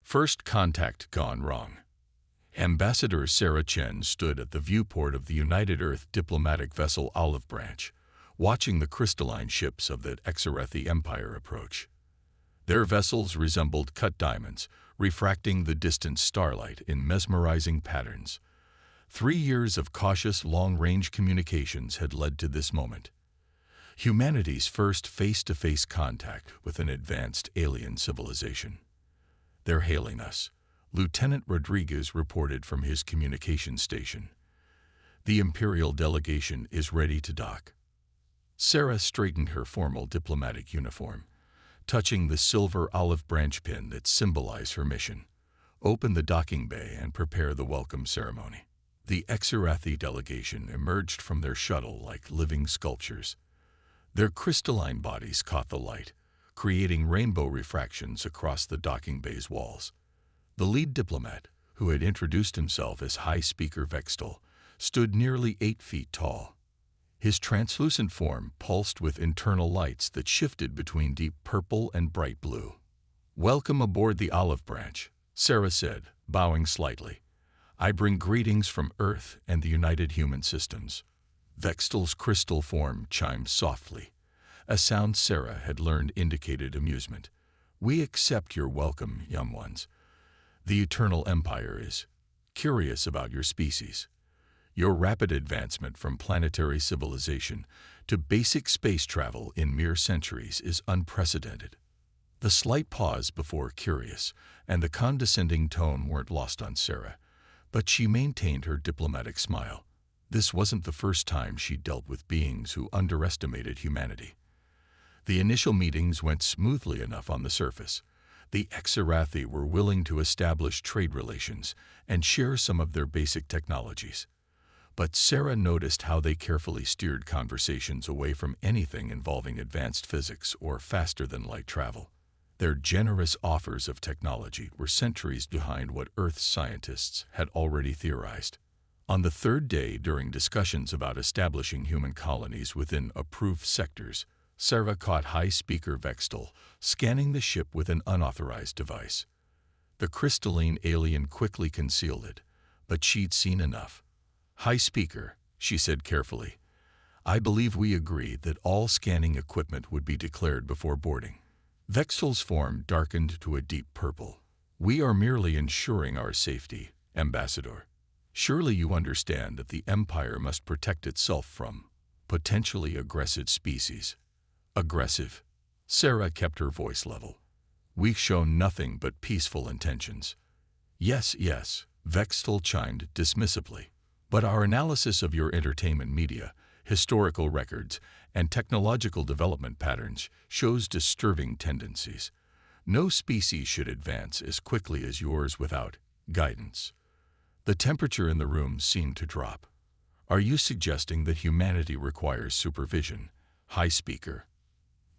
First contact gone wrong. Ambassador Sarah Chen stood at the viewport of the United Earth diplomatic vessel Olive Branch, watching the crystalline ships of the Galactic Empire approach. Their vessels resembled cut diamonds, refracting the distant starlight in mesmerizing patterns. 3 years of cautious long-range communications had led to this moment. Humanity's first face-to-face contact with an advanced alien civilization. "They're hailing us," Lieutenant Rodriguez reported from his communications station. "The Imperial delegation is ready to dock." Sarah straightened her formal diplomatic uniform, touching the silver olive branch pin that symbolized her mission. "Open the docking bay and prepare the welcome ceremony." The Exarathi delegation emerged from their shuttle like living sculptures. Their crystalline bodies caught the light, creating rainbow refractions across the docking bay's walls. The lead diplomat, who had introduced himself as High Speaker Vextal, stood nearly 8 feet tall. His translucent form pulsed with internal lights that shifted between deep purple and bright blue. "Welcome aboard the Olive Branch," Sarah said, bowing slightly. "I bring greetings from Earth and the United Human Systems." Vextal's crystal form chimed softly. A sound Sarah had learned indicated amusement. "We accept your welcome, young ones. The Eternal Empire is curious about your species. Your rapid advancement from planetary civilization to basic space travel in mere centuries is unprecedented." The slight pause before curious and the condescending tone weren't lost on Sarah, but she maintained her diplomatic smile. This wasn't the first time she dealt with beings who underestimated humanity. The initial meetings went smoothly enough on the surface. The Exarathi were willing to establish trade relations and share some of their basic technologies. But Sarah noticed how they carefully steered conversations away from anything involving advanced physics or faster-than-light travel. Their generous offers of technology were centuries behind what Earth's scientists had already theorized. On the third day, during discussions about establishing human colonies within approved sectors, Sarah caught High Speaker Vextal scanning the ship with an unauthorized device. The crystalline alien quickly concealed it, but she'd seen enough. "High Speaker," she said carefully, "I believe we agreed that all scanning equipment would be declared before boarding." Vextal's form darkened to a deep purple. "We are merely ensuring our safety, Ambassador. Surely you understand that the Empire must protect itself from potentially aggressive species." "Aggressive?" Sarah kept her voice level. "We've shown nothing but peaceful intentions." Yes, Vextal chimed dismissively. "But our analysis of your entertainment media, historical records, and technological development patterns shows disturbing tendencies. No species should advance as quickly as yours without guidance." The temperature in the room seemed to drop. "Are you suggesting that humanity requires supervision, High Speaker?"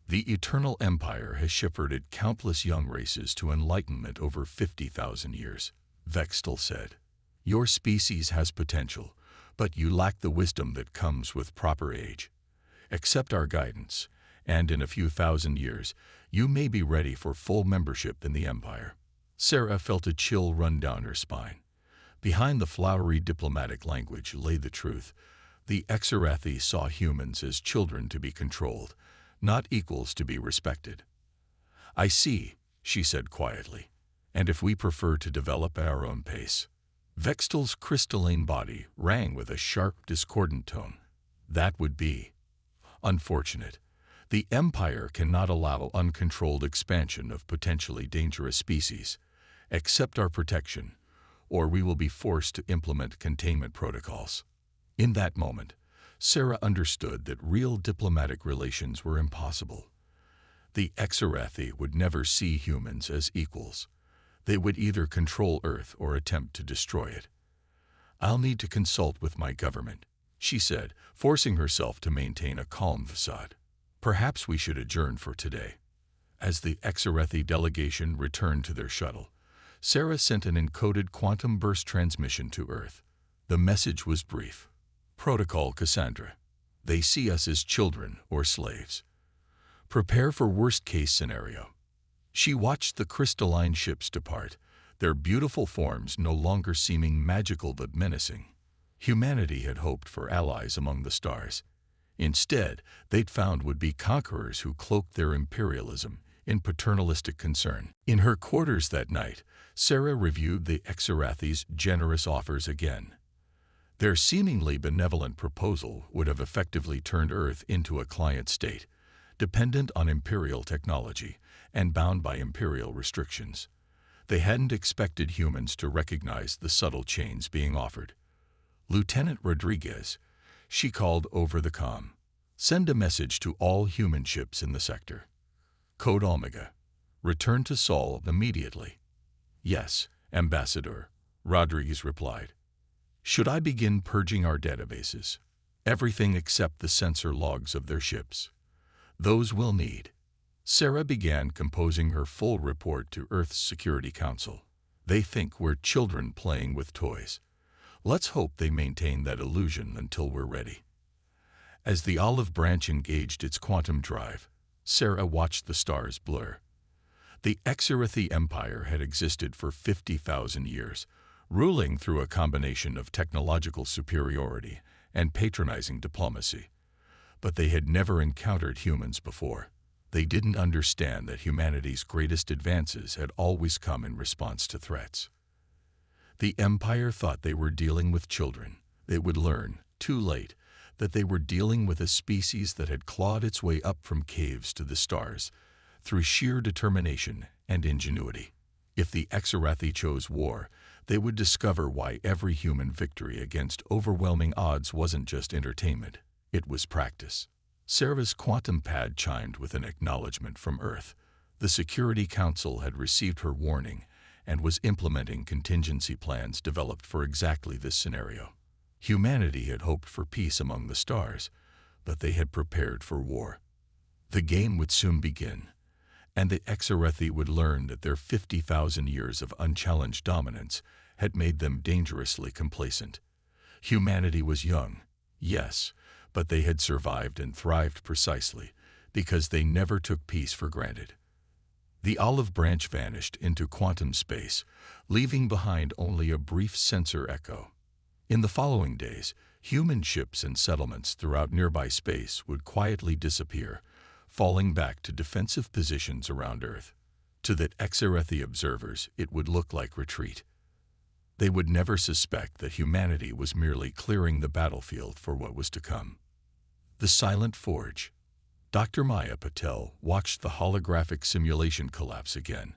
"The Eternal Empire has shepherded countless young races to enlightenment over 50,000 years, Vextal said. "Your species has potential, but you lack the wisdom that comes with proper age. Accept our guidance, and in a few thousand years, you may be ready for full membership in the Empire." Sarah felt a chill run down her spine. Behind the flowery diplomatic language lay the truth. The Exarathi saw humans as children to be controlled, not equals to be respected. "I see," she said quietly. "And if we prefer to develop at our own pace?" Vextal's crystalline body rang with a sharp, discordant tone. "That would be unfortunate. The Empire cannot allow uncontrolled expansion of potentially dangerous species. Accept our protection, or we will be forced to implement containment protocols." In that moment, Sarah understood that real diplomatic relations were impossible. The Exarathi would never see humans as equals. They would either control Earth or attempt to destroy it. "I'll need to consult with my government," she said, forcing herself to maintain a calm facade. "Perhaps we should adjourn for today." As the Exarathi delegation returned to their shuttle, Sarah sent an encoded quantum burst transmission to Earth. The message was brief. "Protocol Cassandra. They see us as children or slaves. Prepare for worst-case scenario." She watched the crystalline ships depart, their beautiful forms no longer seeming magical but menacing. Humanity had hoped for allies among the stars. Instead, they'd found would-be conquerors who cloaked their imperialism in paternalistic concern. In her quarters that night, Sarah reviewed the Exarathi's generous offers again. Their seemingly benevolent proposal would have effectively turned Earth into a client state, dependent on imperial technology and bound by imperial restrictions. They hadn't expected humans to recognize the subtle change being offered. "Lieutenant Rodriguez," she called over the comm, "send a message to all human ships in the sector. Code Omega. Return to Sol immediately." "Yes, Ambassador," Rodriguez replied. "Should I begin purging our databases?" "Everything except the sensor logs of their ships. Those we'll need." Sarah began composing her full report to Earth's Security Council. "They think we're children playing with toys. Let's hope they maintain that illusion until we're ready." As the olive branch engaged its quantum drive, Sarah watched the stars blur. The Exarathi Empire had existed for 50,000 years, ruling through a combination of technological superiority and patronizing diplomacy. But they had never encountered humans before. They didn't understand that humanity's greatest advances had always come in response to threats. The Empire thought they were dealing with children. They would learn, too late, that they were dealing with a species that had clawed its way up from caves to the stars through sheer determination and ingenuity. If the Exarathi chose war, they would discover why every human victory against overwhelming odds wasn't just entertainment, it was practice. Sarah's quantum pad chimed with an acknowledgement from Earth. The Security Council had received her warning and was implementing contingency plans developed for exactly this scenario. Humanity had hoped for peace among the stars, but they had prepared for war. The game would soon begin, and the Exarathi would learn that their 50,000 years of unchallenged dominance had made them dangerously complacent. Humanity was young, yes, but they had survived and thrived precisely because they never took peace for granted. The olive branch vanished into quantum space, leaving behind only a brief sensor echo. In the following days, human ships and settlements throughout nearby space would quietly disappear, falling back to defensive positions around Earth. To the Exarathi observers, it would look like retreat. They would never suspect that humanity was merely clearing the battlefield for what was to come. The Silent Forge. Dr. Maya Patel watched the holographic simulation collapse again,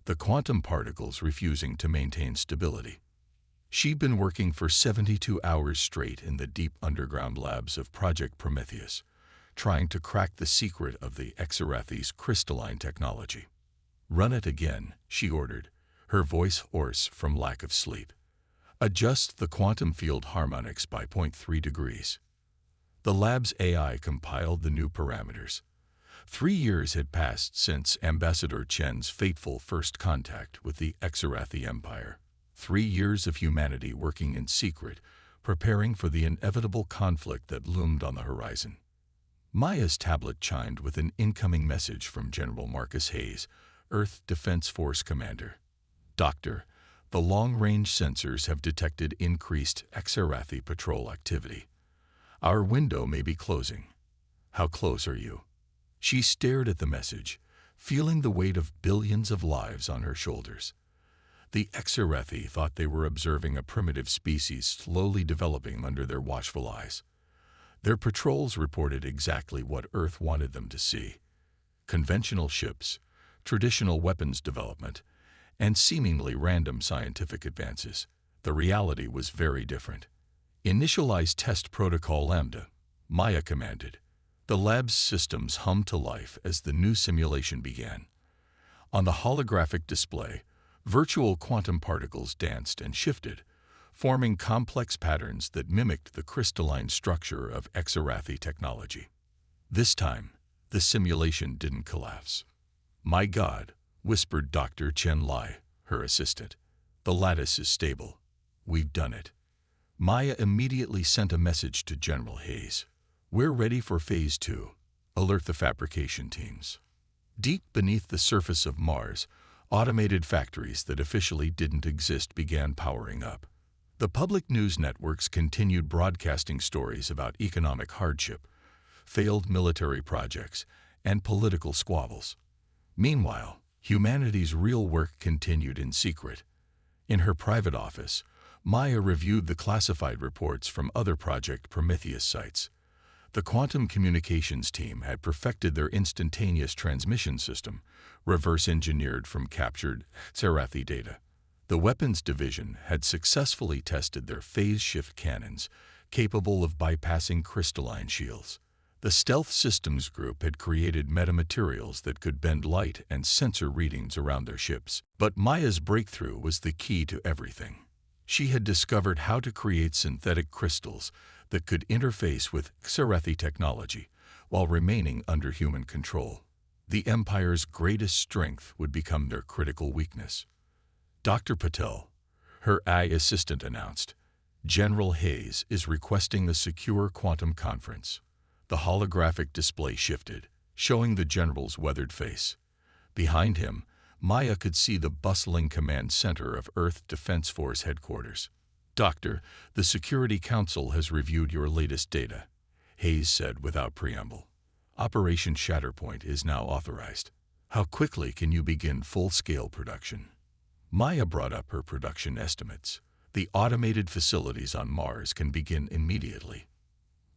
the quantum particles refusing to maintain stability. She'd been working for 72 hours straight in the deep underground labs of Project Prometheus, trying to crack the secret of the Exarathi's crystalline technology. "Run it again," she ordered, her voice hoarse from lack of sleep. "Adjust the quantum field harmonics by 0.3 degrees. The lab's AI compiled the new parameters. 3 years had passed since Ambassador Chen's fateful first contact with the Exarathi Empire. 3 years of humanity working in secret, preparing for the inevitable conflict that loomed on the horizon. Maya's tablet chimed with an incoming message from General Marcus Hayes, Earth Defense Force Commander. "Doctor, the long-range sensors have detected increased Exarathi patrol activity. Our window may be closing. How close are you?" She stared at the message, feeling the weight of billions of lives on her shoulders. The Exarathi thought they were observing a primitive species slowly developing under their watchful eyes. Their patrols reported exactly what Earth wanted them to see: conventional ships, traditional weapons development, and seemingly random scientific advances. The reality was very different. "Initialize test protocol Lambda," Maya commanded. The lab's systems hummed to life as the new simulation began. On the holographic display, virtual quantum particles danced and shifted, forming complex patterns that mimicked the crystalline structure of Exarathi technology. This time, the simulation didn't collapse. "My God," whispered Dr. Chen Lai, her assistant. "The lattice is stable. We've done it." Maya immediately sent a message to General Hayes. "We're ready for Phase 2. Alert the fabrication teams." Deep beneath the surface of Mars, Automated factories that officially didn't exist began powering up. The public news networks continued broadcasting stories about economic hardship, failed military projects, and political squabbles. Meanwhile, humanity's real work continued in secret. In her private office, Maya reviewed the classified reports from other Project Prometheus sites. The quantum communications team had perfected their instantaneous transmission system, reverse-engineered from captured Xerathi data. The weapons division had successfully tested their phase-shift cannons, capable of bypassing crystalline shields. The stealth systems group had created metamaterials that could bend light and sensor readings around their ships. But Maya's breakthrough was the key to everything. She had discovered how to create synthetic crystals that could interface with Xerathi technology while remaining under human control. The Empire's greatest strength would become their critical weakness. Dr. Patel, her AI assistant, announced, "General Hayes is requesting a secure quantum conference." The holographic display shifted, showing the general's weathered face. Behind him, Maya could see the bustling command center of Earth Defense Force headquarters. "Doctor, the Security Council has reviewed your latest data," Hayes said without preamble. "Operation Shatterpoint is now authorized. How quickly can you begin full-scale production?" Maya brought up her production estimates. "The automated facilities on Mars can begin immediately.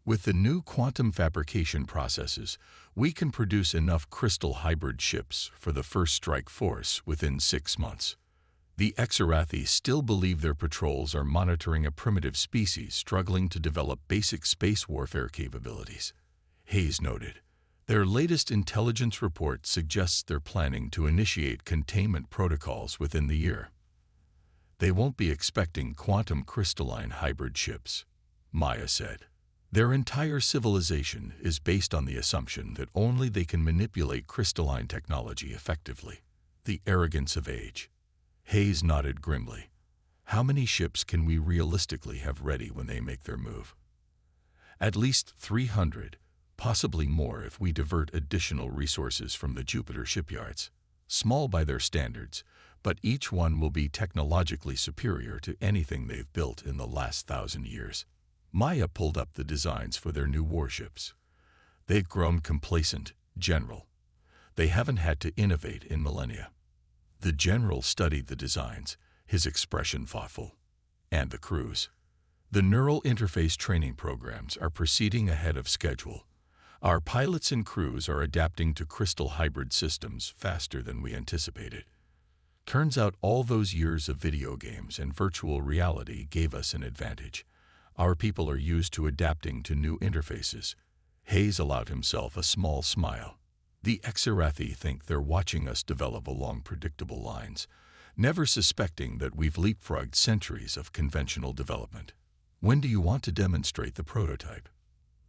With the new quantum fabrication processes, we can produce enough crystal hybrid ships for the first strike force within 6 months." The Xerathi still believe their patrols are monitoring a primitive species struggling to develop basic space warfare capabilities. Hayes noted, "Their latest intelligence report suggests they're planning to initiate containment protocols within the year." "They won't be expecting quantum crystalline hybrid ships," Maya said. "Their entire civilization is based on the assumption that only they can manipulate crystalline technology effectively." The arrogance of age. Hayes nodded grimly. "How many ships can we realistically have ready when they make their move?" "At least 300, possibly more if we divert additional resources from the Jupiter shipyards. Small by their standards, but each one will be technologically superior to anything they've built in the last 1,000 years." Maya pulled up the designs for their new warships. "They've grown complacent, General. They haven't had to innovate in millennia." The general studied the designs, his expression thoughtful. "And the crews. The neural interface training programs are proceeding ahead of schedule. Our pilots and crews are adapting to crystal hybrid systems faster than we anticipated. Turns out all those years of video games and virtual reality gave us an advantage. Our people are used to adapting to new interfaces." Hayes allowed himself a small smile. "The Xerathi think they're watching us develop along predictable lines, never suspecting that we've leapfrogged centuries of conventional development." "When do you want to demonstrate the prototype?"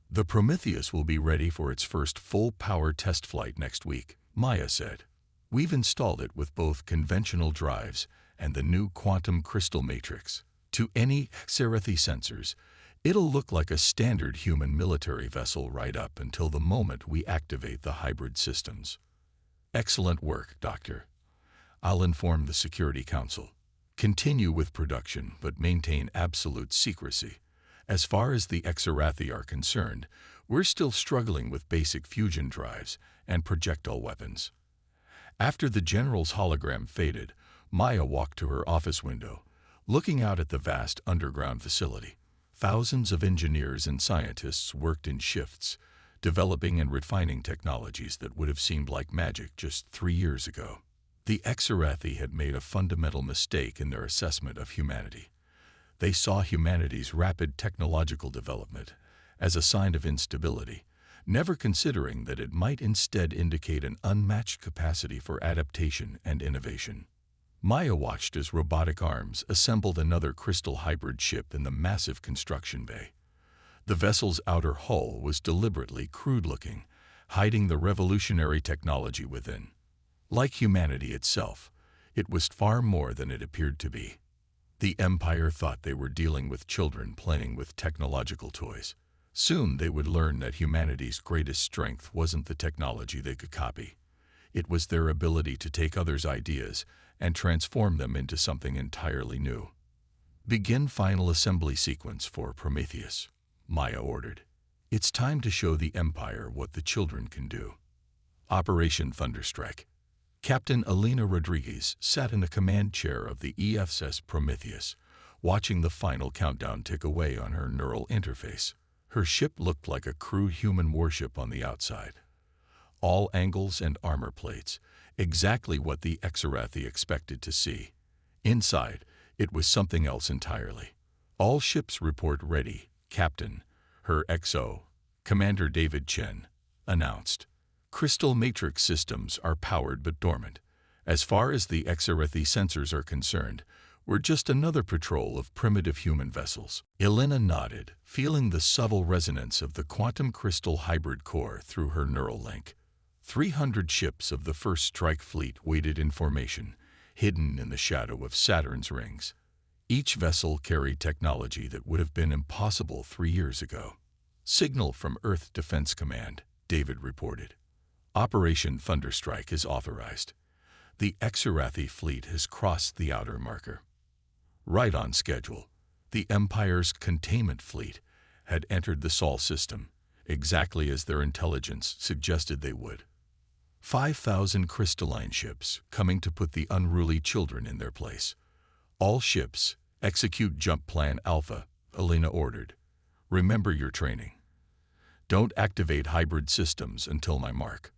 "The Prometheus will be ready for its first full-power test flight next week," Maya said. "We've installed it with both conventional drives and the new quantum crystal matrix. To any Xerathi sensors, it'll look like a standard human military vessel right up until the moment we activate the hybrid systems." "Excellent work, Doctor. I'll inform the Security Council. Continue with production, but maintain absolute secrecy. As far as the Xerathi are concerned, we're still struggling with basic fusion drives and projectile weapons." After the general's hologram faded, Maya walked to her office window, looking out at the vast underground facility. Thousands of engineers and scientists worked in shifts, developing and refining technologies that would have seemed like magic just 3 years ago. The Xerathi had made a fundamental mistake in their assessment of humanity. They saw humanity's rapid technological development as a sign of instability, never considering that it might instead indicate an unmatched capacity for adaptation and innovation. Maya watched as robotic arms assembled another crystal hybrid ship in the massive construction bay. The vessel's outer hull was deliberately crude-looking, hiding the revolutionary technology within. Like humanity itself, it was far more than it appeared to be. The Empire thought they were dealing with children playing with technological toys. Soon they would learn that humanity's greatest strength wasn't the technology they could copy. It was their ability to take others' ideas and transform them into something entirely new. "Begin final assembly sequence for Prometheus," Maya ordered. "It's time to show the Empire what the children can do." Operation Thunderstrike. Captain Elena Rodriguez sat in the command chair of the EFSS Prometheus, watching the final countdown tick away on her neural interface. Her ship looked like a crude human warship on the outside. All angles and armor plates, exactly what the Exarathi expected to see. Inside, it was something else entirely. "All ships report ready, Captain," her XO, Commander David Chen, announced. "Crystal matrix systems are powered but dormant. As far as the Exarathi sensors are concerned, we're just another patrol of primitive human vessels." Elena nodded, feeling the subtle resonance of the quantum crystal hybrid core through her neural link. 300 ships of the First Strike Fleet waited in formation, hidden in the shadow of Saturn's rings. Each vessel carried technology that would have been impossible 3 years ago. "Signal from Earth Defense Command," David reported. "Operation Thunderstrike is authorized. The Exarathi fleet has crossed the outer marker." Right on schedule, the Empire's containment fleet had entered the Sol system, exactly as their intelligence suggested they would. 5,000 crystalline ships coming to put the unruly children in their place. "All ships, execute Jump Plan Alpha," Elena ordered. "Remember your training. Don't activate hybrid systems until my mark."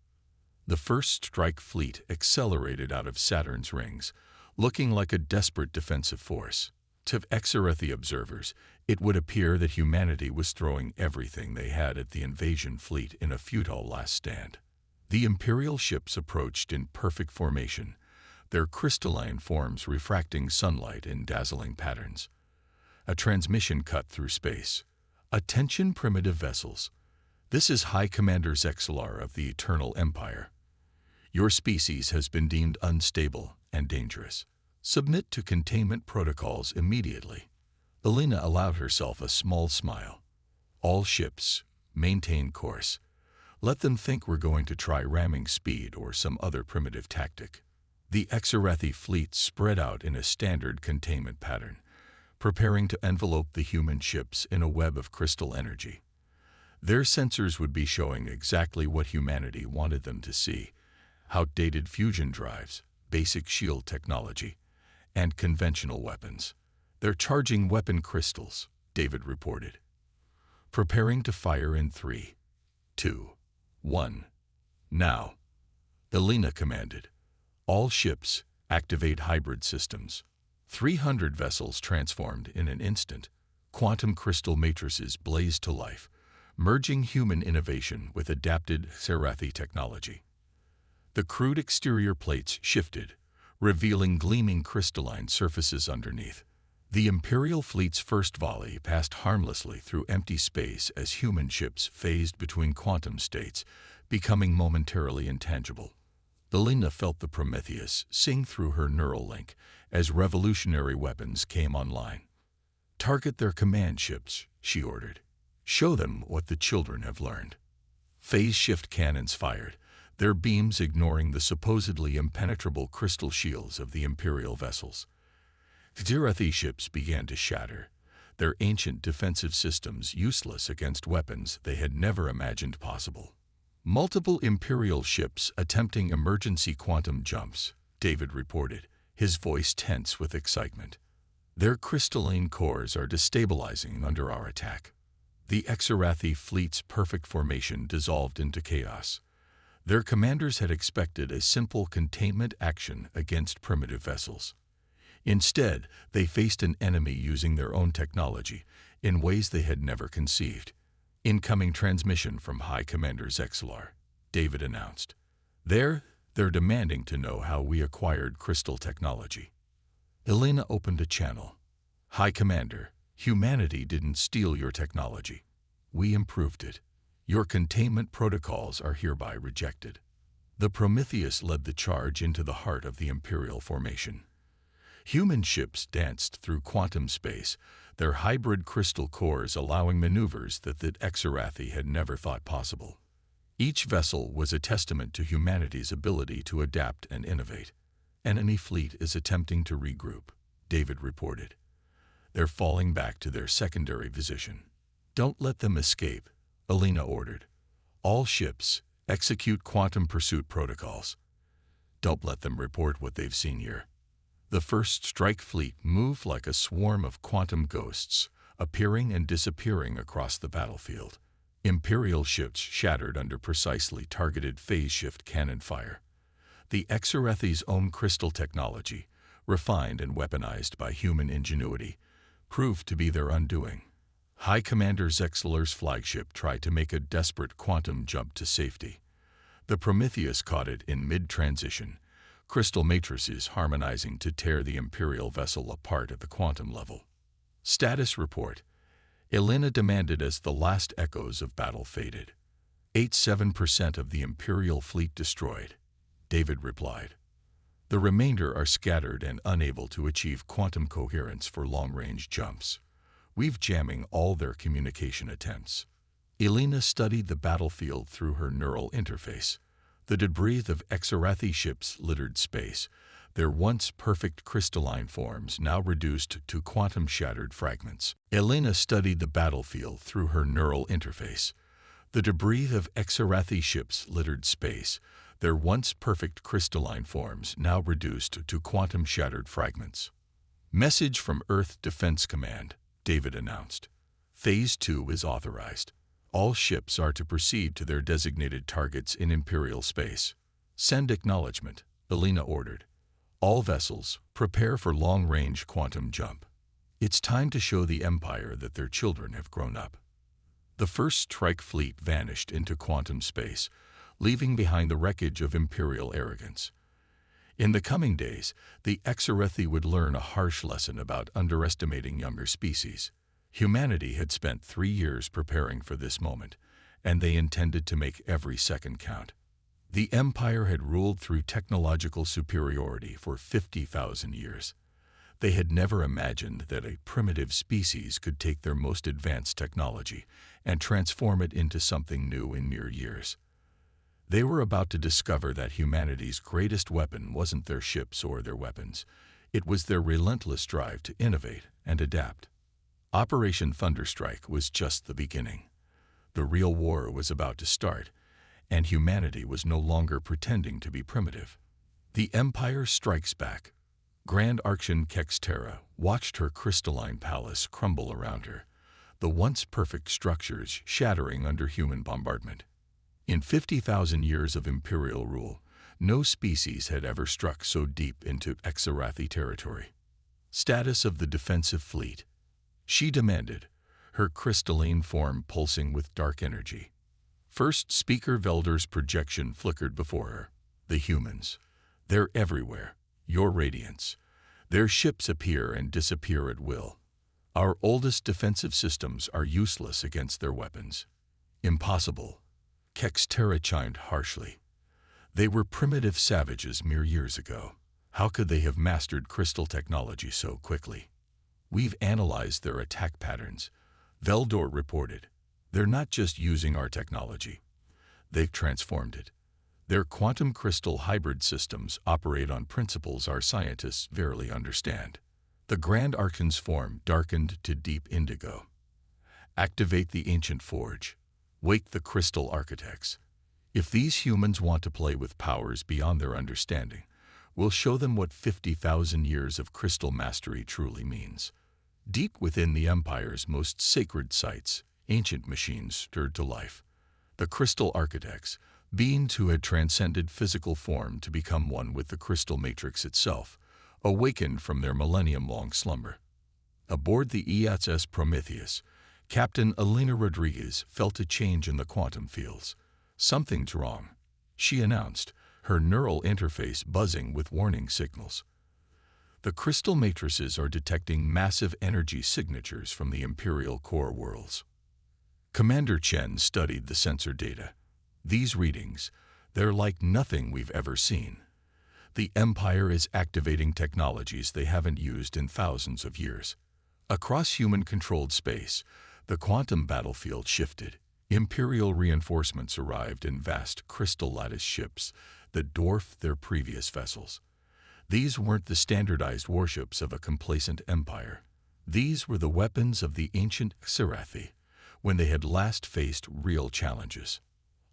The First Strike Fleet accelerated out of Saturn's rings, looking like a desperate defensive force. To Exarathi observers, it would appear that humanity was throwing everything they had at the invasion fleet in a futile last stand. The Imperial ships approached in perfect formation, their crystalline forms refracting sunlight in dazzling patterns. A transmission cut through space. "Attention primitive vessels. This is High Commander Zexalar of the Eternal Empire. Your species has been deemed unstable and dangerous. Submit to containment protocols immediately." Elena allowed herself a small smile. "All ships, maintain course. Let them think we're going to try ramming speed or some other primitive tactic." The Exarathi fleet spread out in a standard containment pattern, preparing to envelope the human ships in a web of crystal energy. Their sensors would be showing exactly what humanity wanted them to see: outdated fusion drives, basic shield technology, and conventional weapons. "They're charging weapon crystals," David reported. "Preparing to fire in 3, 2, 1. Now," Elena commanded. "All ships, activate hybrid systems." 300 vessels transformed in an instant. Quantum crystal matrices blazed to life, merging human innovation with adapted Exarathi technology. The crude exterior plates shifted, revealing gleaming crystalline surfaces underneath. The Imperial fleet's first volley passed harmlessly through empty space as human ships phased between quantum states, becoming momentarily intangible. Elena felt the Prometheus sing through her neural link as revolutionary weapons came online. "Target their command ships," she ordered. "Show them what the children have learned." Phase shift cannons fired, their beams ignoring the supposedly impenetrable crystal shields of the Imperial vessels. Exarathi ships began to shatter, their ancient defensive systems useless against weapons they had never imagined possible. "Multiple Imperial ships attempting emergency quantum jumps," David reported, his voice tense with excitement. "Their crystalline cores are destabilizing under our attack." The Exarathi fleet's perfect formation dissolved into chaos. Their commanders had expected a simple containment action against primitive vessels. Instead, they faced an enemy using their own technology in ways they had never conceived. "Incoming transmission from High Commander Zexalar," David announced. They're demanding to know how we acquired crystal technology." Elena opened a channel. "High Commander, humanity didn't steal your technology. We improved it. Your containment protocols are hereby rejected." The Prometheus led the charge into the heart of the Imperial formation. Human ships danced through quantum space, their hybrid crystal cores allowing maneuvers that the Exarathi had never thought possible. Each vessel was a testament to humanity's ability to adapt and innovate. An enemy fleet is attempting to regroup, David reported. They're falling back to their secondary position. Don't let them escape, Alina ordered. All ships, execute quantum pursuit protocols. Don't let them report what they've seen here. The first strike fleet moved like a swarm of quantum ghosts, appearing and disappearing across the battlefield. Imperial ships shattered under precisely targeted phase shift cannon fire. The Exarethi's own crystal technology, refined and weaponized by human ingenuity, proved to be their undoing. High Commander Zexler's flagship tried to make a desperate quantum jump to safety. The Prometheus caught it in mid-transition, crystal matrices harmonizing to tear the Imperial vessel apart at the quantum level. Status report. Alina demanded as the last echoes of battle faded. 87% of the Imperial fleet destroyed, David replied. The remainder are scattered and unable to achieve quantum coherence for long-range jumps. We've jamming all their communication attempts. Alina studied the battlefield through her neural interface. The debris of Exarethi ships littered space, their once perfect crystalline forms now reduced to quantum-shattered fragments. Alina studied the battlefield through her neural interface. The debris of Exarethi ships littered space, their once perfect crystalline forms now reduced to quantum-shattered fragments. Message from Earth Defense Command, David announced. Phase 2 is authorized. All ships are to proceed to their designated targets in Imperial space. Send acknowledgement, Alina ordered. All vessels, prepare for long-range quantum jump. It's time to show the Empire that their children have grown up. The first strike fleet vanished into quantum space, leaving behind the wreckage of Imperial arrogance. In the coming days, the Exarethi would learn a harsh lesson about underestimating younger species. Humanity had spent 3 years preparing for this moment, and they intended to make every second count. The Empire had ruled through technological superiority for 50,000 years. They had never imagined that a primitive species could take their most advanced technology and transform it into something new in mere years. They were about to discover that humanity's greatest weapon wasn't their ships or their weapons. It was their relentless drive to innovate and adapt. Operation Thunderstrike was just the beginning. The real war was about to start, and humanity was no longer pretending to be primitive. The Empire strikes back. Grand Archon Kextera watched her crystalline palace crumble around her, the once perfect structures shattering under human bombardment. In 50,000 years of imperial rule, no species had ever struck so deep into Exarethi territory. Status of the defensive fleet, she demanded, her crystalline form pulsing with dark energy. First Speaker Velder's projection flickered before her. The humans. They're everywhere. Your radiance. Their ships appear and disappear at will. Our oldest defensive systems are useless against their weapons. Impossible. Kextera chimed harshly. They were primitive savages mere years ago. How could they have mastered crystal technology so quickly? We've analyzed their attack patterns, Veldor reported. They're not just using our technology. They've transformed it. Their quantum crystal hybrid systems operate on principles our scientists barely understand. The Grand Archon's form darkened to deep indigo. Activate the ancient forge. Wake the crystal architects. If these humans want to play with powers beyond their understanding, we'll show them what 50,000 years of crystal mastery truly means. Deep within the Empire's most sacred sites, ancient machines stirred to life. The crystal architects, beings who had transcended physical form to become one with the crystal matrix itself, awakened from their millennium-long slumber. Aboard the ESS Prometheus, Captain Alina Rodriguez felt a change in the quantum fields. Something's wrong, she announced, her neural interface buzzing with warning signals. The crystal matrices are detecting massive energy signatures from the Imperial core worlds. Commander Chen studied the sensor data. These readings, they're like nothing we've ever seen. The Empire is activating technologies they haven't used in thousands of years. Across human-controlled space, the quantum battlefield shifted. Imperial reinforcements arrived in vast crystal lattice ships that dwarfed their previous vessels. These weren't the standardized warships of a complacent empire. These were the weapons of the ancient Xerathi when they had last faced real challenges.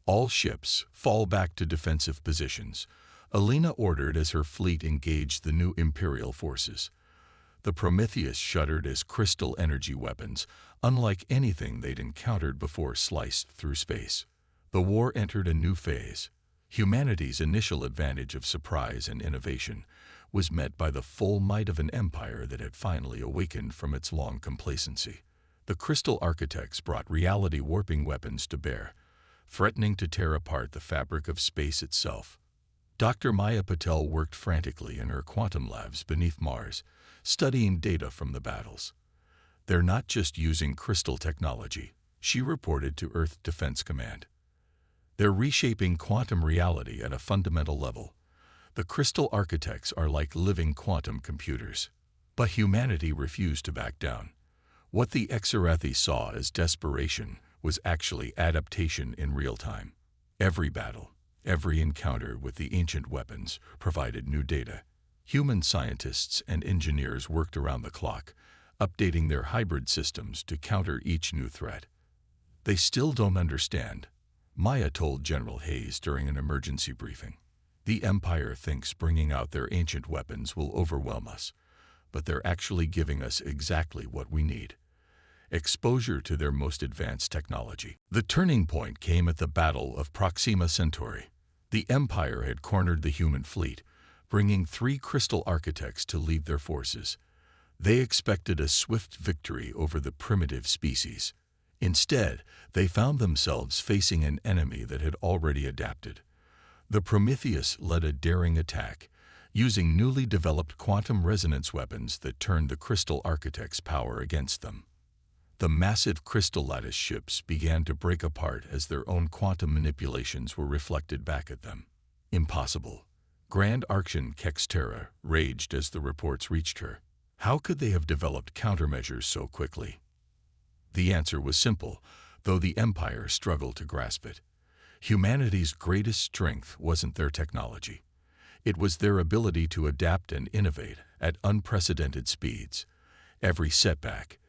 All ships fall back to defensive positions, Alina ordered as her fleet engaged the new Imperial forces. The Prometheus shuddered as crystal energy weapons, unlike anything they'd encountered before, sliced through space. The war entered a new phase. Humanity's initial advantage of surprise and innovation was met by the full might of an empire that had finally awakened from its long complacency. The crystal architects brought reality-warping weapons to bear, threatening to tear apart the fabric of space itself. Dr. Maya Patel worked frantically in her quantum labs beneath Mars, studying data from the battles. "They're not just using crystal technology," she reported to Earth Defense Command. "They're reshaping quantum reality at a fundamental level. The crystal architects are like living quantum computers." But humanity refused to back down. What the Xerathi saw as desperation was actually adaptation in real time. Every battle, every encounter with the ancient weapons provided new data. Human scientists and engineers worked around the clock, updating their hybrid systems to counter each new threat. "They still don't understand," Maya told General Hayes during an emergency briefing. "The Empire thinks bringing out their ancient weapons will overwhelm us, but they're actually giving us exactly what we need: exposure to their most advanced technology." The turning point came at the Battle of Proxima Centauri. The Empire had cornered the human fleet, bringing 3 crystal architects to lead their forces. They expected a swift victory over the primitive species. Instead, they found themselves facing an enemy that had already adapted. The Prometheus led a daring attack, using newly developed quantum resonance weapons that turned the crystal architects' power against them. The massive crystal lattice ships began to break apart as their own quantum manipulations were reflected back at them. Impossible. Grand Archon Kextera raged as the reports reached her. How could they have developed countermeasures so quickly? The answer was simple, though the Empire struggled to grasp it. Humanity's greatest strength wasn't their technology. It was their ability to adapt and innovate at unprecedented speeds. Every setback,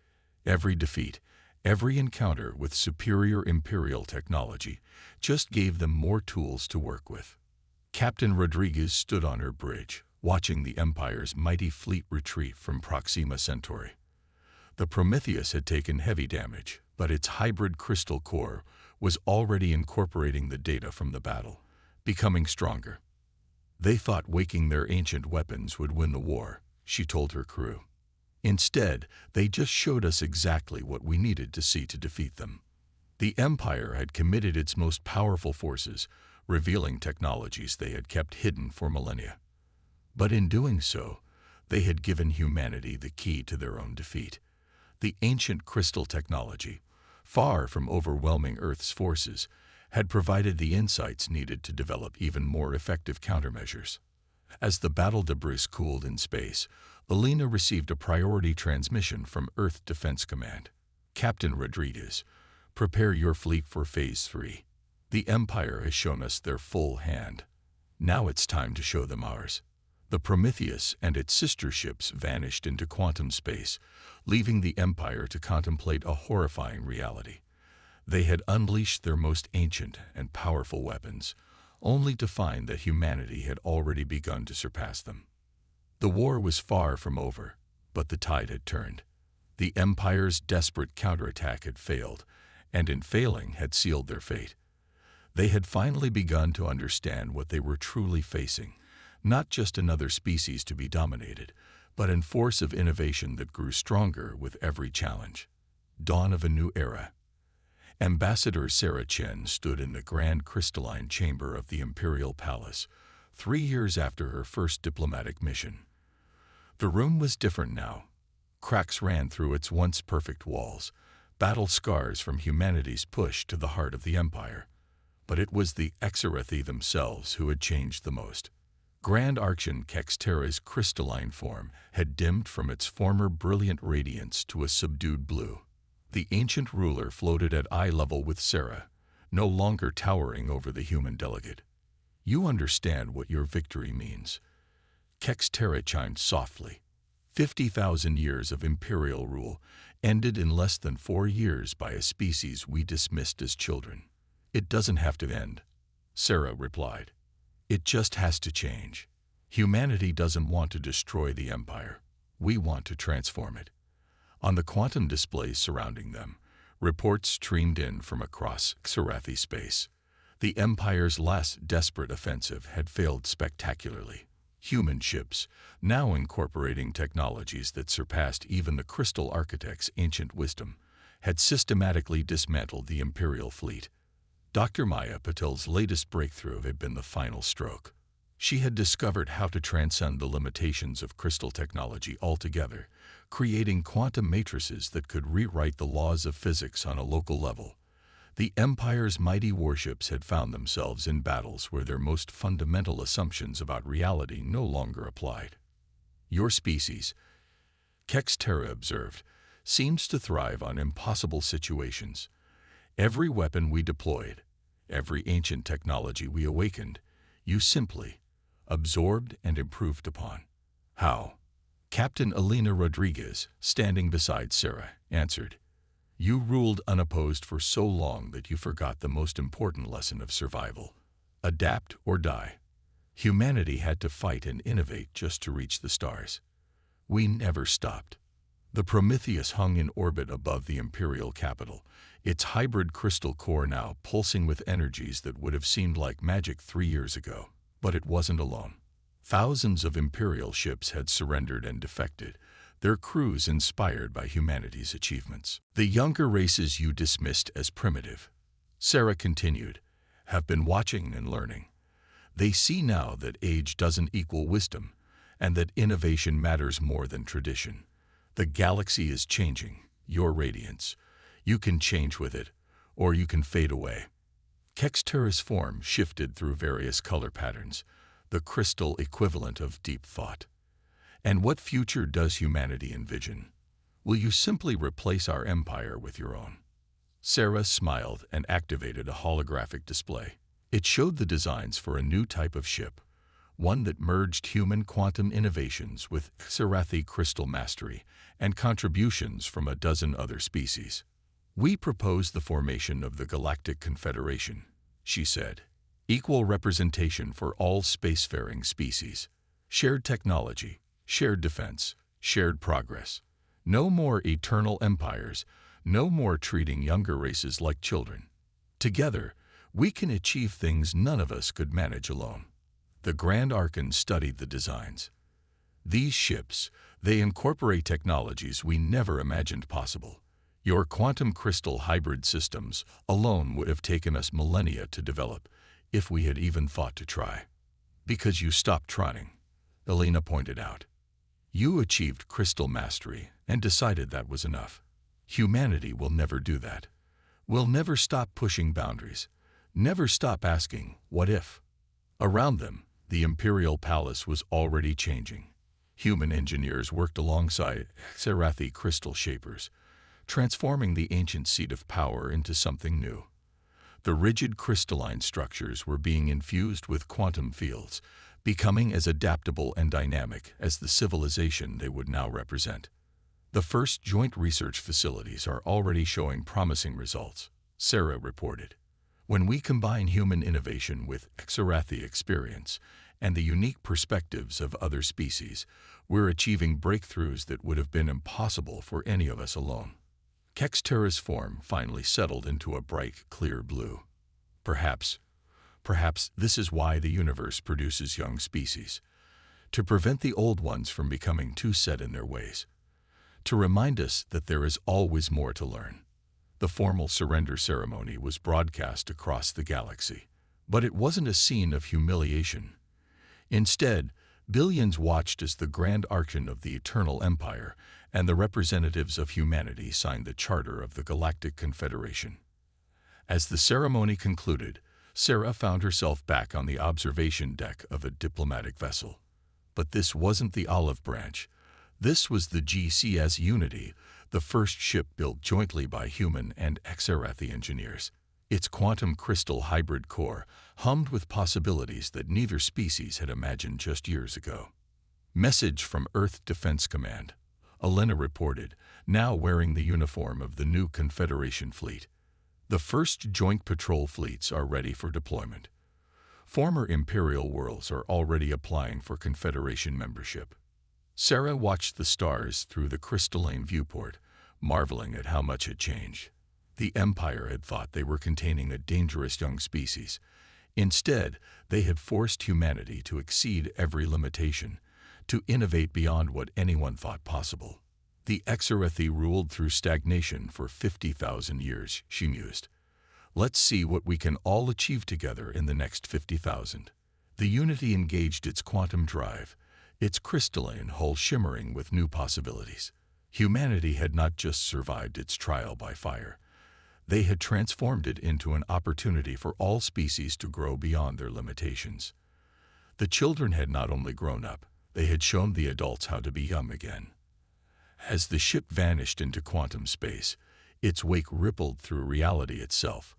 every defeat, every encounter with superior Imperial technology just gave them more tools to work with. Captain Rodriguez stood on her bridge, watching the Empire's mighty fleet retreat from Proxima Centauri. The Prometheus had taken heavy damage, but its hybrid crystal core was already incorporating the data from the battle, becoming stronger. "They thought waking their ancient weapons would win the war," she told her crew. "Instead, they just showed us exactly what we needed to see to defeat them." The Empire had committed its most powerful forces, revealing technologies they had kept hidden for millennia. But in doing so, they had given humanity the key to their own defeat. The ancient crystal technology, far from overwhelming Earth's forces, had provided the insights needed to develop even more effective countermeasures. As the battle debris cooled in space, Alina received a priority transmission from Earth Defense Command. "Captain Rodriguez, prepare your fleet for Phase 3. The Empire has shown us their full hand. Now it's time to show them ours." The Prometheus and its sister ships vanished into quantum space, leaving the Empire to contemplate a horrifying reality. They had unleashed their most ancient and powerful weapons, only to find that humanity had already begun to surpass them. The war was far from over, but the tide had turned. The Empire's desperate counterattack had failed, and in failing had sealed their fate. They had finally begun to understand what they were truly facing, not just another species to be dominated, but a force of innovation that grew stronger with every challenge. Dawn of a new era. Ambassador Sarah Chen stood in the grand crystalline chamber of the Imperial Palace, 3 years after her first diplomatic mission. The room was different now. Cracks ran through its once perfect walls, battle scars from humanity's push to the heart of the Empire. But it was the Xerathi themselves who had changed the most. Grand Archon Kextera's crystalline form had dimmed from its former brilliant radiance to a subdued blue. The ancient ruler floated at eye level with Sarah, no longer towering over the human delegate. "You understand what your victory means." Kex Terra chimed softly. 50,000 years of imperial rule ended in less than 4 years by a species we dismissed as children. "It doesn't have to end," Sarah replied. "It just has to change. Humanity doesn't want to destroy the Empire. We want to transform it." On the quantum displays surrounding them, reports streamed in from across Xerathi space. The Empire's last desperate offensive had failed spectacularly. Human ships, now incorporating technologies that surpassed even the Crystal Architect's ancient wisdom, had systematically dismantled the Imperial fleet. Dr. Maya Patel's latest breakthrough had been the final stroke. She had discovered how to transcend the limitations of crystal technology altogether, creating quantum matrices that could rewrite the laws of physics on a local level. The Empire's mighty warships had found themselves in battles where their most fundamental assumptions about reality no longer applied. "Your species," Kex Terra observed, "seems to thrive on impossible situations. Every weapon we deployed, every ancient technology we awakened, you simply absorbed and improved upon." "How?" Captain Elena Rodriguez, standing beside Sarah, answered. "You ruled unopposed for so long that you forgot the most important lesson of survival. Adapt or die. Humanity had to fight and innovate just to reach the stars. We never stopped." The Prometheus hung in orbit above the Imperial capital, its hybrid crystal core now pulsing with energies that would have seemed like magic 3 years ago. But it wasn't alone. Thousands of Imperial ships had surrendered and defected, their crews inspired by humanity's achievements. "The younger races you dismissed as primitive," Sarah continued, "have been watching and learning. They see now that age doesn't equal wisdom, and that innovation matters more than tradition. The galaxy is changing, your radiance. You can change with it, or you can fade away." Kex Terra's form shifted through various color patterns, the crystal equivalent of deep thought. "And what future does humanity envision? Will you simply replace our empire with your own?" Sarah smiled and activated a holographic display. It showed the designs for a new type of ship, one that merged human quantum innovations with Xerathi crystal mastery and contributions from a dozen other species. "We propose the formation of the Galactic Confederation," she said. "Equal representation for all spacefaring species. Shared technology, shared defense, shared progress. No more eternal empires, no more treating younger races like children. Together, we can achieve things none of us could manage alone." The Grand Archon studied the designs. "These ships, they incorporate technologies we never imagined possible. Your quantum crystal hybrid systems alone would have taken us millennia to develop, if we had even thought to try." "Because you stopped trying," Elena pointed out. "You achieved crystal mastery and decided that was enough. Humanity will never do that. We'll never stop pushing boundaries, never stop asking, what if?" Around them, the Imperial Palace was already changing. Human engineers worked alongside Xerathi crystal shapers, transforming the ancient seat of power into something new. The rigid crystalline structures were being infused with quantum fields, becoming as adaptable and dynamic as the civilization they would now represent. "The first joint research facilities are already showing promising results," Sarah reported. "When we combine human innovation with Xerathi experience and the unique perspectives of other species, we're achieving breakthroughs that would have been impossible for any of us alone." Kex Terra's form finally settled into a bright, clear blue. Perhaps this is why the universe produces young species, to prevent the old ones from becoming too set in their ways, to remind us that there is always more to learn. The formal surrender ceremony was broadcast across the galaxy, but it wasn't a scene of humiliation. Instead, billions watched as the Grand Archon of the Eternal Empire and the representatives of humanity signed the Charter of the Galactic Confederation. As the ceremony concluded, Sarah found herself back on the observation deck of a diplomatic vessel. But this wasn't the olive branch. This was the GCS Unity, the first ship built jointly by human and Exarathi engineers. Its quantum crystal hybrid core hummed with possibilities that neither species had imagined just years ago. Message from Earth Defense Command. Elena reported, now wearing the uniform of the new Confederation fleet. The first joint patrol fleets are ready for deployment. Former Imperial worlds are already applying for Confederation membership. Sarah watched the stars through the crystalline viewport, marveling at how much had changed. The Empire had thought they were containing a dangerous young species. Instead, they had forced humanity to exceed every limitation, to innovate beyond what anyone thought possible. The Exarathi ruled through stagnation for 50,000 years, she mused. Let's see what we can all achieve together in the next 50,000. The Unity engaged its quantum drive, its crystalline hull shimmering with new possibilities. Humanity had not just survived its trial by fire. They had transformed it into an opportunity for all species to grow beyond their limitations. The children had not only grown up, they had shown the adults how to be young again. As the ship vanished into quantum space, its wake rippled through reality itself,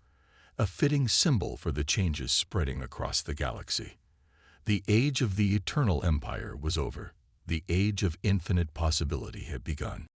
a fitting symbol for the changes spreading across the galaxy. The age of the eternal empire was over. The age of infinite possibility had begun.